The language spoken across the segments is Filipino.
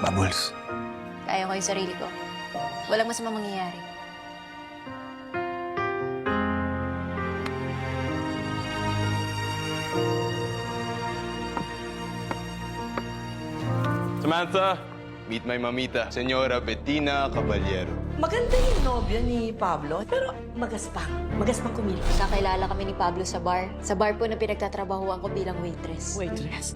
Bubbles. Kaya ko yung sarili ko. Walang masamang mangyayari. Samantha, meet my mamita, Señora Bettina Caballero. Maganda yung nobya ni Pablo, pero magaspang. Magaspang kumilos. Kakilala kami ni Pablo sa bar. Sa bar po na pinagtatrabahuan ko bilang waitress. Waitress.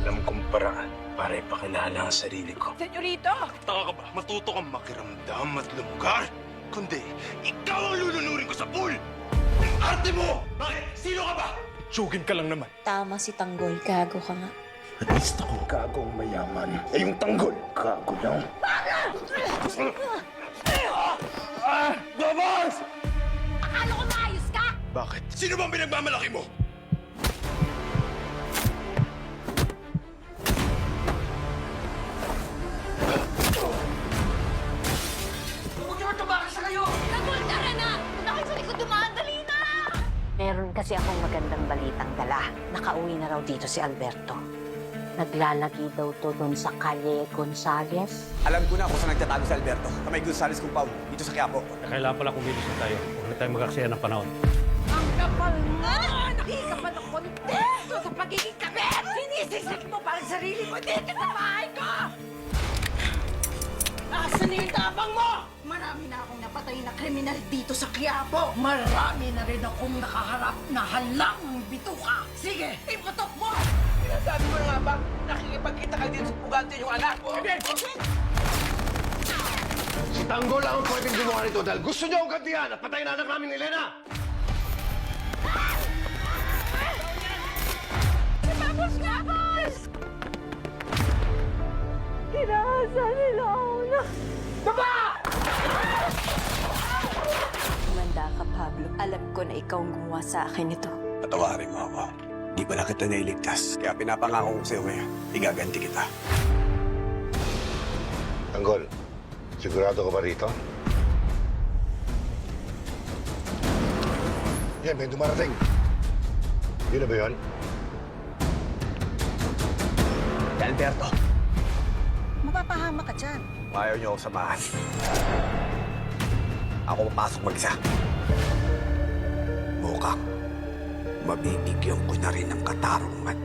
Alam kong paraan para ipakilala ang sarili ko. Senyorito! Taka ka ba? Matuto kang makiramdam at lumugar? Kundi, ikaw ang lulunurin ko sa pool! Ang arte mo! Bakit? Sino ka ba? Tsugin ka lang naman. Tama si Tanggol. Gago ka nga. At least ako gagong mayaman. Eh yung tanggol, gago lang. Bubbles! Akala ko maayos ka? Bakit? Sino bang pinagmamalaki mo? Nagultara na! Nakit sa likod dumaan, dali na! Meron kasi akong magandang balitang dala. Nakauwi na raw dito si Alberto. Naglalagi daw to doon sa Calle Gonzales. Alam ko na kung saan nagtatago si Alberto. Sa may Gonzales compound, dito sa Quiapo. Kailangan pala kumilos na tayo. Huwag na tayo mag-aksaya ng panahon. Ang kapal na! Hindi ka pa ng kontento sa pagiging kabit! Sinisisik mo pa ang sarili mo dito sa bahay ko! Asan na yung tabang mo? Marami na akong napatay na kriminal dito sa Quiapo. Marami na rin akong nakaharap na halang bituka. Sige, iputok mo! Sinasabi mo na nga ba, nakikipagkita ka dito sa pugante yung anak? Si Tanggol lang ang pwedeng gumawa nito dahil gusto niya akong gantihan at patayin na anak namin ni Elena! Tapos nga, boss! Kinahasa nila ako na... Humanda ka, Pablo. Alam ko na ikaw ang gumawa sa akin ito. Patawarin mo ako. Di pala kita nailigtas. Kaya pinapangako ko sa'yo ngayon, igaganti kita. Tanggol, sigurado ka ba rito? Yan, may dumarating. Yun na ba yun? Si Alberto, Mapapahama ka dyan. kung ayaw niyo ako samahan. Ako papasok mag-isa. Mukhang mabibigyan ko na rin ng katarungan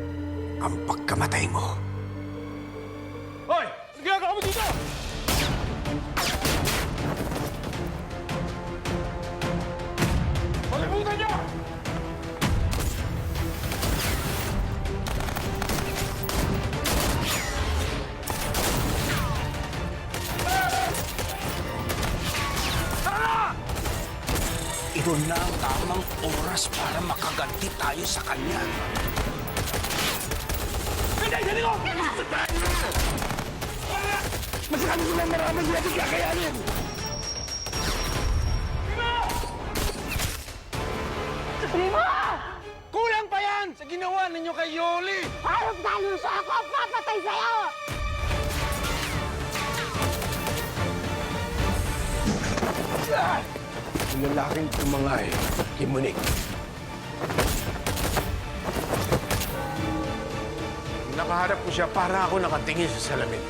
ang pagkamatay mo. Hoy! Ano ginagawa mo dito? Palimutan niyo! Ito na ang tamang oras para makaganti tayo sa kanya. Masyado silang marami hindi natin kakayanin! Kulang pa yan sa ginawa ninyo kay Yoli! Harap daluso ako! Papatay sa'yo! Yung lalaking tumangay, Kimunik. Nakaharap ko siya para ako nakatingin sa salamin.